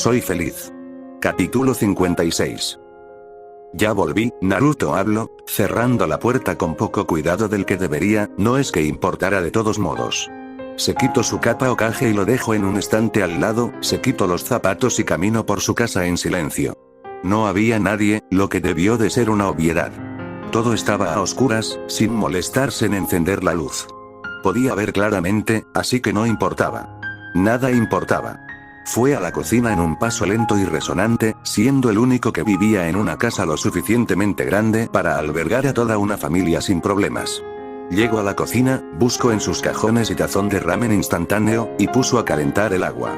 Soy feliz. Capítulo 56. Ya volví, Naruto habló, cerrando la puerta con poco cuidado del que debería, no es que importara de todos modos. Se quitó su capa Hokage y lo dejo en un estante al lado, se quitó los zapatos y caminó por su casa en silencio. No había nadie, lo que debió de ser una obviedad. Todo estaba a oscuras, sin molestarse en encender la luz. Podía ver claramente, así que no importaba. Nada importaba. Fue a la cocina en un paso lento y resonante, siendo el único que vivía en una casa lo suficientemente grande para albergar a toda una familia sin problemas. Llegó a la cocina, buscó en sus cajones y tazón de ramen instantáneo, y puso a calentar el agua.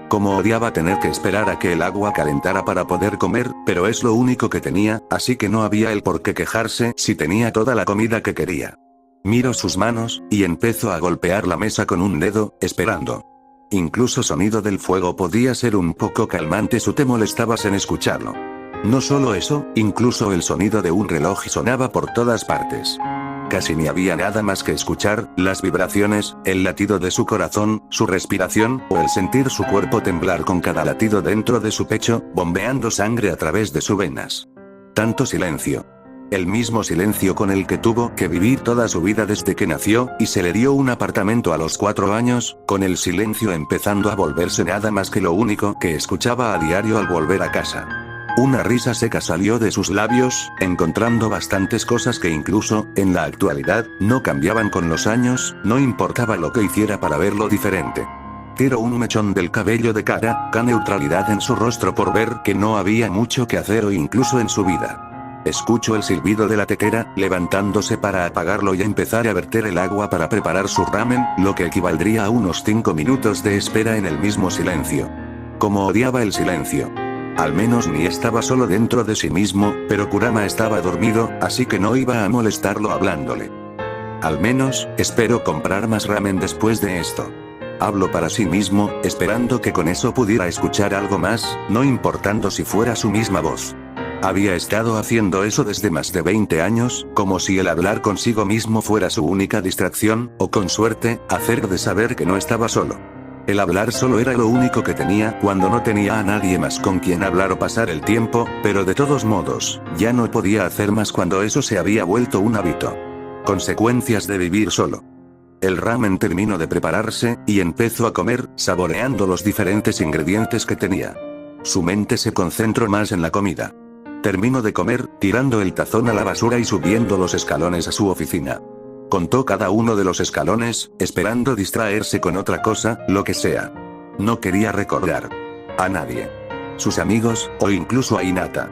Como odiaba tener que esperar a que el agua calentara para poder comer, pero es lo único que tenía, así que no había el por qué quejarse si tenía toda la comida que quería. Miró sus manos, y empezó a golpear la mesa con un dedo, esperando. Incluso sonido del fuego podía ser un poco calmante si te molestabas en escucharlo. No solo eso, incluso el sonido de un reloj sonaba por todas partes. Casi ni había nada más que escuchar, las vibraciones, el latido de su corazón, su respiración, o el sentir su cuerpo temblar con cada latido dentro de su pecho, bombeando sangre a través de sus venas. Tanto silencio. El mismo silencio con el que tuvo que vivir toda su vida desde que nació, y se le dio un apartamento a los 4 años, con el silencio empezando a volverse nada más que lo único que escuchaba a diario al volver a casa. Una risa seca salió de sus labios, encontrando bastantes cosas que incluso, en la actualidad, no cambiaban con los años, no importaba lo que hiciera para verlo diferente. Tiró un mechón del cabello de cara, con neutralidad en su rostro por ver que no había mucho que hacer o incluso en su vida. Escuchó el silbido de la tetera, levantándose para apagarlo y empezar a verter el agua para preparar su ramen, lo que equivaldría a unos 5 minutos de espera en el mismo silencio. Como odiaba el silencio. Al menos ni estaba solo dentro de sí mismo, pero Kurama estaba dormido, así que no iba a molestarlo hablándole. Al menos, espero comprar más ramen después de esto. Habló para sí mismo, esperando que con eso pudiera escuchar algo más, no importando si fuera su misma voz. Había estado haciendo eso desde más de 20 años, como si el hablar consigo mismo fuera su única distracción, o con suerte, hacer de saber que no estaba solo. El hablar solo era lo único que tenía cuando no tenía a nadie más con quien hablar o pasar el tiempo, pero de todos modos, ya no podía hacer más cuando eso se había vuelto un hábito. Consecuencias de vivir solo. El ramen terminó de prepararse, y empezó a comer, saboreando los diferentes ingredientes que tenía. Su mente se concentró más en la comida. Terminó de comer, tirando el tazón a la basura y subiendo los escalones a su oficina. Contó cada uno de los escalones, esperando distraerse con otra cosa, lo que sea. No quería recordar a nadie. Sus amigos, o incluso a Hinata.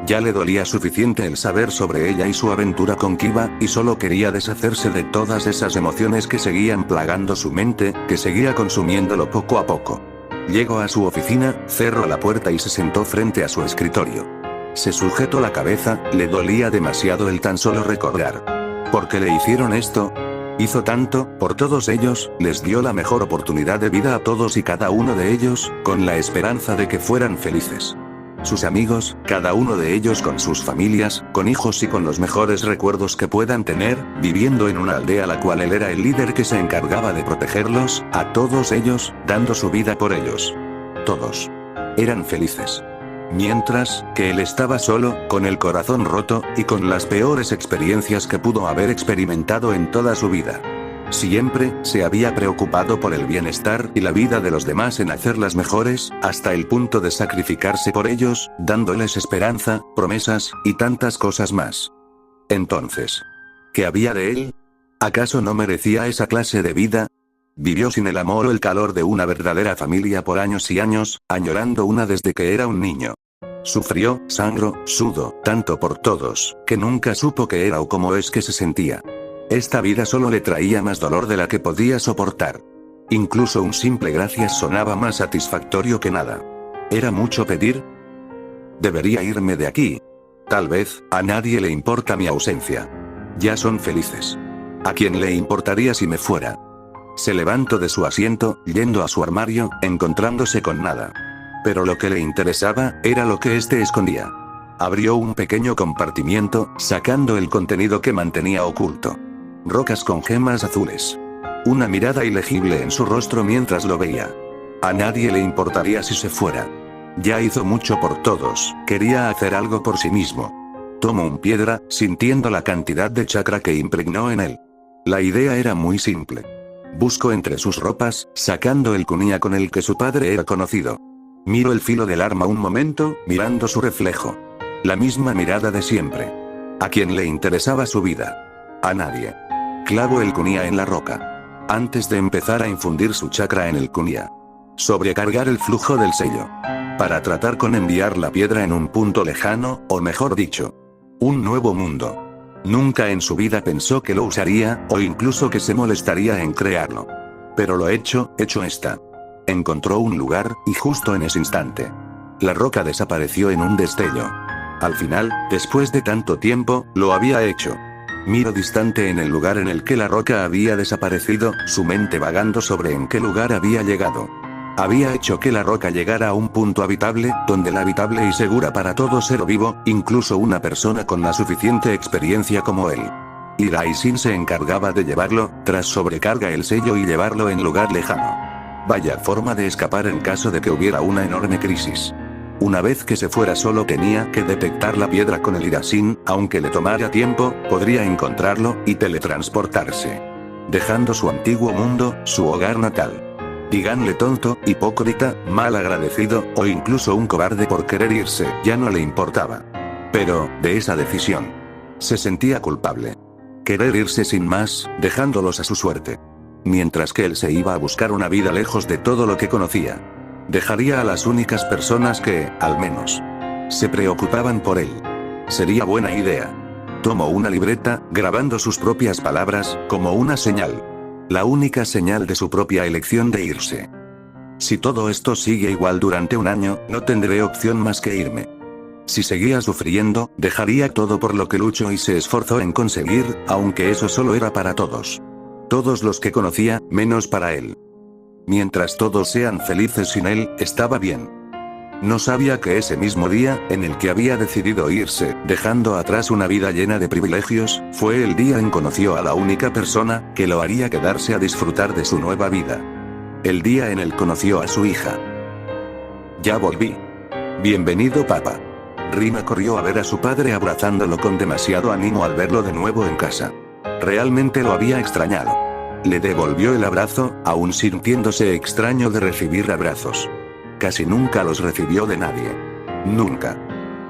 Ya le dolía suficiente el saber sobre ella y su aventura con Kiba, y solo quería deshacerse de todas esas emociones que seguían plagando su mente, que seguía consumiéndolo poco a poco. Llegó a su oficina, cerró la puerta y se sentó frente a su escritorio. Se sujetó la cabeza, le dolía demasiado el tan solo recordar. ¿Por qué le hicieron esto? Hizo tanto, por todos ellos, les dio la mejor oportunidad de vida a todos y cada uno de ellos, con la esperanza de que fueran felices. Sus amigos, cada uno de ellos con sus familias, con hijos y con los mejores recuerdos que puedan tener, viviendo en una aldea la cual él era el líder que se encargaba de protegerlos, a todos ellos, dando su vida por ellos. Todos eran felices. Mientras que él estaba solo, con el corazón roto, y con las peores experiencias que pudo haber experimentado en toda su vida. Siempre se había preocupado por el bienestar y la vida de los demás en hacerlas mejores, hasta el punto de sacrificarse por ellos, dándoles esperanza, promesas, y tantas cosas más. Entonces, ¿qué había de él? ¿Acaso no merecía esa clase de vida? Vivió sin el amor o el calor de una verdadera familia por años y años, añorando una desde que era un niño. Sufrió, sangró, sudó, tanto por todos, que nunca supo qué era o cómo es que se sentía. Esta vida solo le traía más dolor de la que podía soportar. Incluso un simple gracias sonaba más satisfactorio que nada. ¿Era mucho pedir? Debería irme de aquí. Tal vez, a nadie le importa mi ausencia. Ya son felices. ¿A quién le importaría si me fuera? Se levantó de su asiento, yendo a su armario, encontrándose con nada. Pero lo que le interesaba, era lo que éste escondía. Abrió un pequeño compartimiento, sacando el contenido que mantenía oculto. Rocas con gemas azules. Una mirada ilegible en su rostro mientras lo veía. A nadie le importaría si se fuera. Ya hizo mucho por todos, quería hacer algo por sí mismo. Tomó un piedra, sintiendo la cantidad de chakra que impregnó en él. La idea era muy simple. Buscó entre sus ropas, sacando el kunai con el que su padre era conocido. Miró el filo del arma un momento, mirando su reflejo. La misma mirada de siempre. ¿A quién le interesaba su vida? A nadie. Clavó el kunai en la roca. Antes de empezar a infundir su chakra en el kunai. Sobrecargar el flujo del sello. Para tratar con enviar la piedra en un punto lejano, o mejor dicho, un nuevo mundo. Nunca en su vida pensó que lo usaría, o incluso que se molestaría en crearlo. Pero lo hecho está. Encontró un lugar, y justo en ese instante. La roca desapareció en un destello. Al final, después de tanto tiempo, lo había hecho. Miró distante en el lugar en el que la roca había desaparecido, su mente vagando sobre en qué lugar había llegado. Había hecho que la roca llegara a un punto habitable, donde la habitable y segura para todo ser vivo, incluso una persona con la suficiente experiencia como él. Y Raisin se encargaba de llevarlo, tras sobrecarga el sello y llevarlo en lugar lejano. Vaya forma de escapar en caso de que hubiera una enorme crisis. Una vez que se fuera solo tenía que detectar la piedra con el Irasin, aunque le tomara tiempo, podría encontrarlo, y teletransportarse. Dejando su antiguo mundo, su hogar natal. Díganle tonto, hipócrita, mal agradecido, o incluso un cobarde por querer irse, ya no le importaba. Pero, de esa decisión, se sentía culpable. Querer irse sin más, dejándolos a su suerte. Mientras que él se iba a buscar una vida lejos de todo lo que conocía. Dejaría a las únicas personas que, al menos, se preocupaban por él. Sería buena idea. Tomó una libreta, grabando sus propias palabras, como una señal. La única señal de su propia elección de irse. Si todo esto sigue igual durante un año, no tendré opción más que irme. Si seguía sufriendo, dejaría todo por lo que luchó y se esforzó en conseguir, aunque eso solo era para todos. Todos los que conocía, menos para él. Mientras todos sean felices sin él, estaba bien. No sabía que ese mismo día, en el que había decidido irse, dejando atrás una vida llena de privilegios, fue el día en que conoció a la única persona, que lo haría quedarse a disfrutar de su nueva vida. El día en el que conoció a su hija. Ya volví. Bienvenido, papá. Rina corrió a ver a su padre abrazándolo con demasiado ánimo al verlo de nuevo en casa. Realmente lo había extrañado. Le devolvió el abrazo, aún sintiéndose extraño de recibir abrazos. Casi nunca los recibió de nadie. Nunca.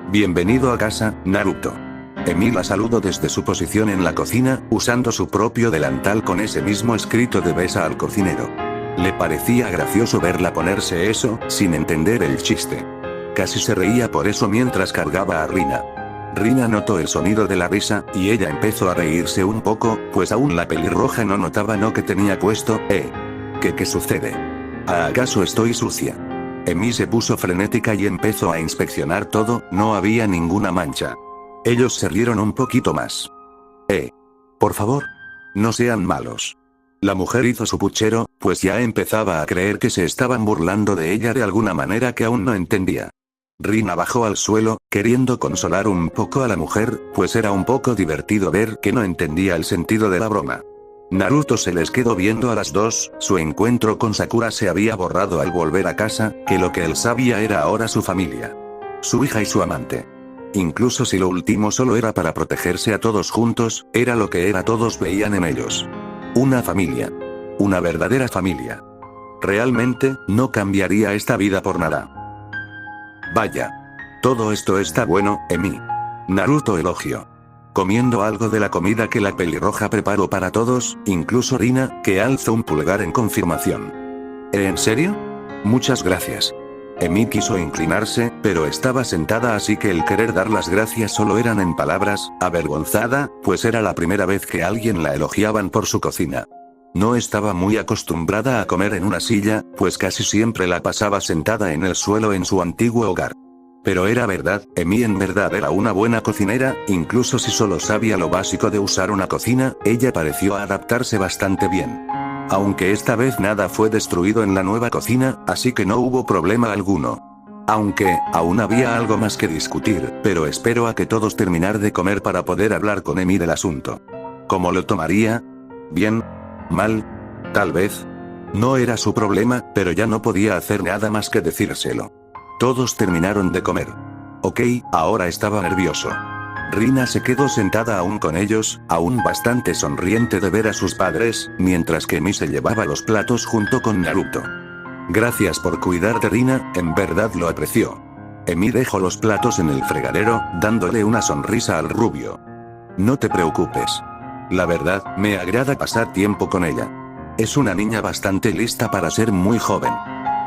Bienvenido a casa, Naruto. Emi la saludó desde su posición en la cocina, usando su propio delantal con ese mismo escrito de besa al cocinero. Le parecía gracioso verla ponerse eso, sin entender el chiste. Casi se reía por eso mientras cargaba a Rina. Rina notó el sonido de la risa, y ella empezó a reírse un poco, pues aún la pelirroja no notaba lo que tenía puesto. ¿Qué sucede? ¿Acaso estoy sucia? Emi se puso frenética y empezó a inspeccionar todo, no había ninguna mancha. Ellos se rieron un poquito más. Por favor, no sean malos. La mujer hizo su puchero, pues ya empezaba a creer que se estaban burlando de ella de alguna manera que aún no entendía. Rina bajó al suelo, queriendo consolar un poco a la mujer, pues era un poco divertido ver que no entendía el sentido de la broma. Naruto se les quedó viendo a las dos, su encuentro con Sakura se había borrado al volver a casa, que lo que él sabía era ahora su familia. Su hija y su amante. Incluso si lo último solo era para protegerse a todos juntos, era lo que era todos veían en ellos. Una familia. Una verdadera familia. Realmente, no cambiaría esta vida por nada. Vaya. Todo esto está bueno, Emi. Naruto elogió. Comiendo algo de la comida que la pelirroja preparó para todos, incluso Rina, que alzó un pulgar en confirmación. ¿En serio? Muchas gracias. Emi quiso inclinarse, pero estaba sentada así que el querer dar las gracias solo eran en palabras, avergonzada, pues era la primera vez que alguien la elogiaban por su cocina. No estaba muy acostumbrada a comer en una silla, pues casi siempre la pasaba sentada en el suelo en su antiguo hogar. Pero era verdad, Emi en verdad era una buena cocinera, incluso si solo sabía lo básico de usar una cocina, ella pareció adaptarse bastante bien. Aunque esta vez nada fue destruido en la nueva cocina, así que no hubo problema alguno. Aunque, aún había algo más que discutir, pero espero a que todos terminar de comer para poder hablar con Emi del asunto. ¿Cómo lo tomaría? ¿Bien? ¿Mal? Tal vez. No era su problema, pero ya no podía hacer nada más que decírselo. Todos terminaron de comer. Ok, ahora estaba nervioso. Rina se quedó sentada aún con ellos, aún bastante sonriente de ver a sus padres, mientras que Emi se llevaba los platos junto con Naruto. Gracias por cuidar de Rina, en verdad lo apreció. Emi dejó los platos en el fregadero, dándole una sonrisa al rubio. No te preocupes. La verdad, me agrada pasar tiempo con ella. Es una niña bastante lista para ser muy joven.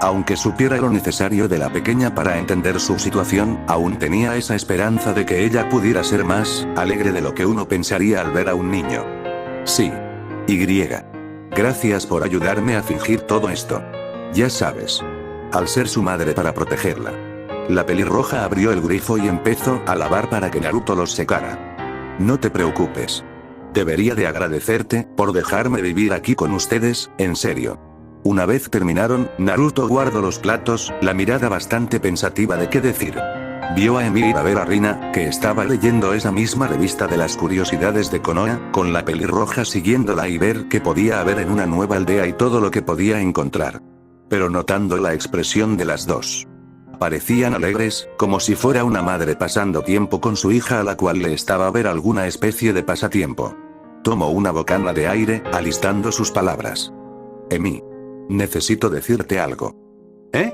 Aunque supiera lo necesario de la pequeña para entender su situación, aún tenía esa esperanza de que ella pudiera ser más alegre de lo que uno pensaría al ver a un niño. Sí. Y. Gracias por ayudarme a fingir todo esto. Ya sabes. Al ser su madre para protegerla. La pelirroja abrió el grifo y empezó a lavar para que Naruto los secara. No te preocupes. Debería de agradecerte por dejarme vivir aquí con ustedes, en serio. Una vez terminaron, Naruto guardó los platos, la mirada bastante pensativa de qué decir. Vio a Emi ir a ver a Rina, que estaba leyendo esa misma revista de las curiosidades de Konoha, con la pelirroja siguiéndola y ver qué podía haber en una nueva aldea y todo lo que podía encontrar. Pero notando la expresión de las dos. Parecían alegres, como si fuera una madre pasando tiempo con su hija a la cual le estaba a ver alguna especie de pasatiempo. Tomó una bocana de aire, alistando sus palabras. Emi. Necesito decirte algo. ¿Eh?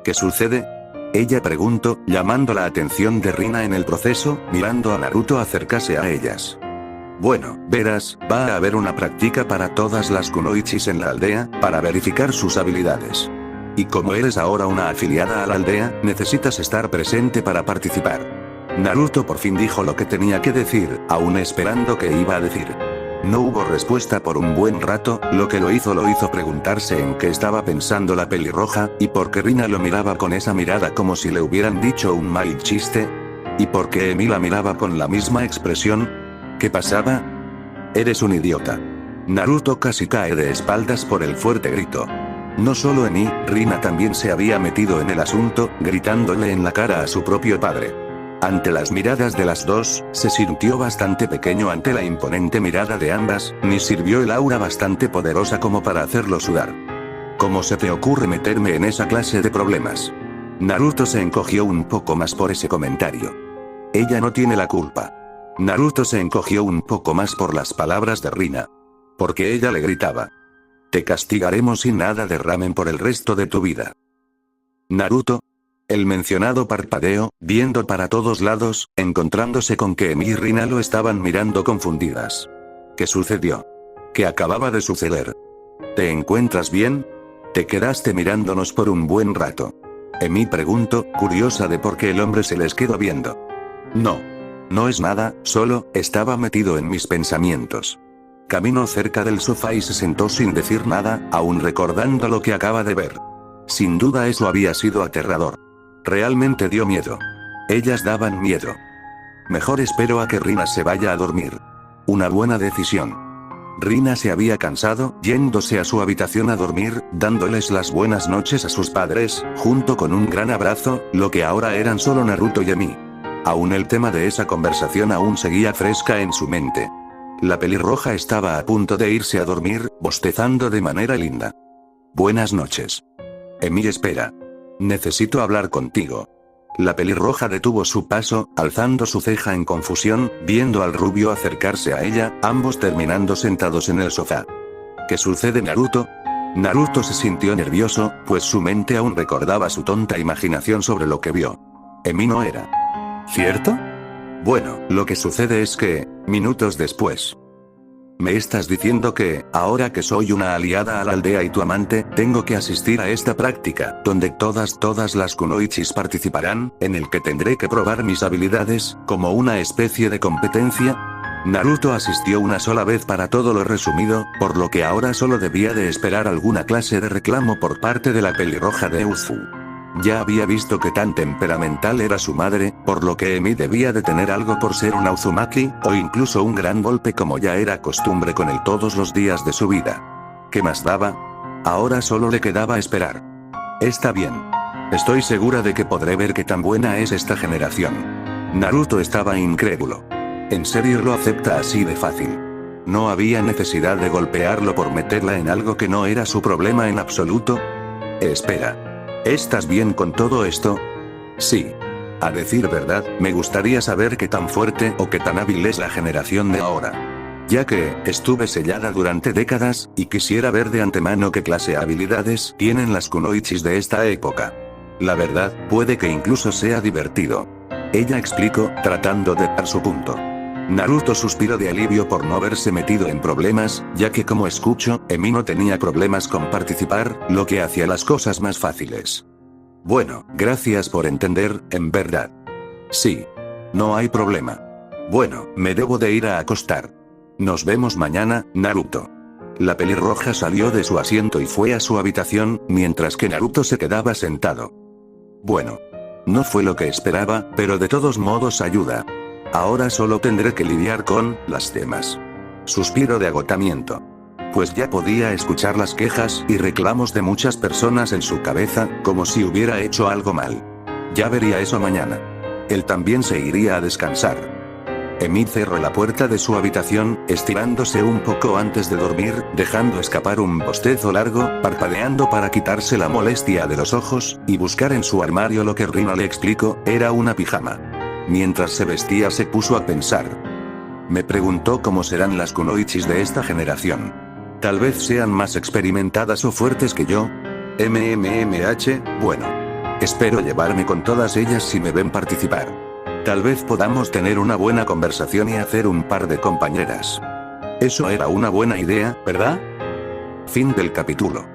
¿Qué sucede? Ella preguntó, llamando la atención de Rina en el proceso, mirando a Naruto acercarse a ellas. Bueno, verás, va a haber una práctica para todas las kunoichis en la aldea, para verificar sus habilidades. Y como eres ahora una afiliada a la aldea, necesitas estar presente para participar. Naruto por fin dijo lo que tenía que decir, aún esperando que iba a decir. No hubo respuesta por un buen rato, lo que lo hizo preguntarse en qué estaba pensando la pelirroja, y por qué Rina lo miraba con esa mirada como si le hubieran dicho un mal chiste. Y por qué Emi la miraba con la misma expresión. ¿Qué pasaba? Eres un idiota. Naruto casi cae de espaldas por el fuerte grito. No solo Emi, Rina también se había metido en el asunto, gritándole en la cara a su propio padre. Ante las miradas de las dos, se sintió bastante pequeño ante la imponente mirada de ambas, ni sirvió el aura bastante poderosa como para hacerlo sudar. ¿Cómo se te ocurre meterme en esa clase de problemas? Naruto se encogió un poco más por ese comentario. Ella no tiene la culpa. Naruto se encogió un poco más por las palabras de Rina. Porque ella le gritaba. Te castigaremos sin nada de ramen por el resto de tu vida. Naruto. El mencionado parpadeo, viendo para todos lados, encontrándose con que Emi y Rina lo estaban mirando confundidas. ¿Qué sucedió? ¿Qué acababa de suceder? ¿Te encuentras bien? Te quedaste mirándonos por un buen rato. Emi preguntó, curiosa de por qué el hombre se les quedó viendo. No. No es nada, solo, estaba metido en mis pensamientos. Caminó cerca del sofá y se sentó sin decir nada, aún recordando lo que acaba de ver. Sin duda eso había sido aterrador. Realmente dio miedo. Ellas daban miedo. Mejor espero a que Rina se vaya a dormir. Una buena decisión. Rina se había cansado, yéndose a su habitación a dormir, dándoles las buenas noches a sus padres, junto con un gran abrazo, lo que ahora eran solo Naruto y Emi. Aún el tema de esa conversación aún seguía fresca en su mente. La pelirroja estaba a punto de irse a dormir, bostezando de manera linda. Buenas noches. Emi, espera. Necesito hablar contigo. La pelirroja detuvo su paso, alzando su ceja en confusión, viendo al rubio acercarse a ella, ambos terminando sentados en el sofá. ¿Qué sucede, Naruto? Naruto se sintió nervioso, pues su mente aún recordaba su tonta imaginación sobre lo que vio. Emi no era. ¿Cierto? Bueno, lo que sucede es que, minutos después. ¿Me estás diciendo que, ahora que soy una aliada a la aldea y tu amante, tengo que asistir a esta práctica, donde todas las kunoichis participarán, en el que tendré que probar mis habilidades, como una especie de competencia? Naruto asistió una sola vez para todo lo resumido, por lo que ahora solo debía de esperar alguna clase de reclamo por parte de la pelirroja de Uzu. Ya había visto que tan temperamental era su madre, por lo que Emi debía de tener algo por ser una Uzumaki, o incluso un gran golpe como ya era costumbre con él todos los días de su vida. ¿Qué más daba? Ahora solo le quedaba esperar. Está bien. Estoy segura de que podré ver qué tan buena es esta generación. Naruto estaba incrédulo. ¿En serio lo acepta así de fácil? No había necesidad de golpearlo por meterla en algo que no era su problema en absoluto. Espera. ¿Estás bien con todo esto? Sí. A decir verdad, me gustaría saber qué tan fuerte o qué tan hábil es la generación de ahora. Ya que, estuve sellada durante décadas, y quisiera ver de antemano qué clase de habilidades tienen las kunoichis de esta época. La verdad, puede que incluso sea divertido. Ella explicó, tratando de dar su punto. Naruto suspiró de alivio por no haberse metido en problemas, ya que como escucho, Emi no tenía problemas con participar, lo que hacía las cosas más fáciles. Bueno, gracias por entender, en verdad. Sí. No hay problema. Bueno, me debo de ir a acostar. Nos vemos mañana, Naruto. La pelirroja salió de su asiento y fue a su habitación, mientras que Naruto se quedaba sentado. Bueno. No fue lo que esperaba, pero de todos modos ayuda. Ahora solo tendré que lidiar con las demás. Suspiro de agotamiento. Pues ya podía escuchar las quejas y reclamos de muchas personas en su cabeza, como si hubiera hecho algo mal. Ya vería eso mañana. Él también se iría a descansar. Emi cerró la puerta de su habitación, estirándose un poco antes de dormir, dejando escapar un bostezo largo, parpadeando para quitarse la molestia de los ojos, y buscar en su armario lo que Rina le explicó, era una pijama. Mientras se vestía se puso a pensar. Me preguntó cómo serán las kunoichis de esta generación. Tal vez sean más experimentadas o fuertes que yo. Bueno. Espero llevarme con todas ellas si me ven participar. Tal vez podamos tener una buena conversación y hacer un par de compañeras. Eso era una buena idea, ¿verdad? Fin del capítulo.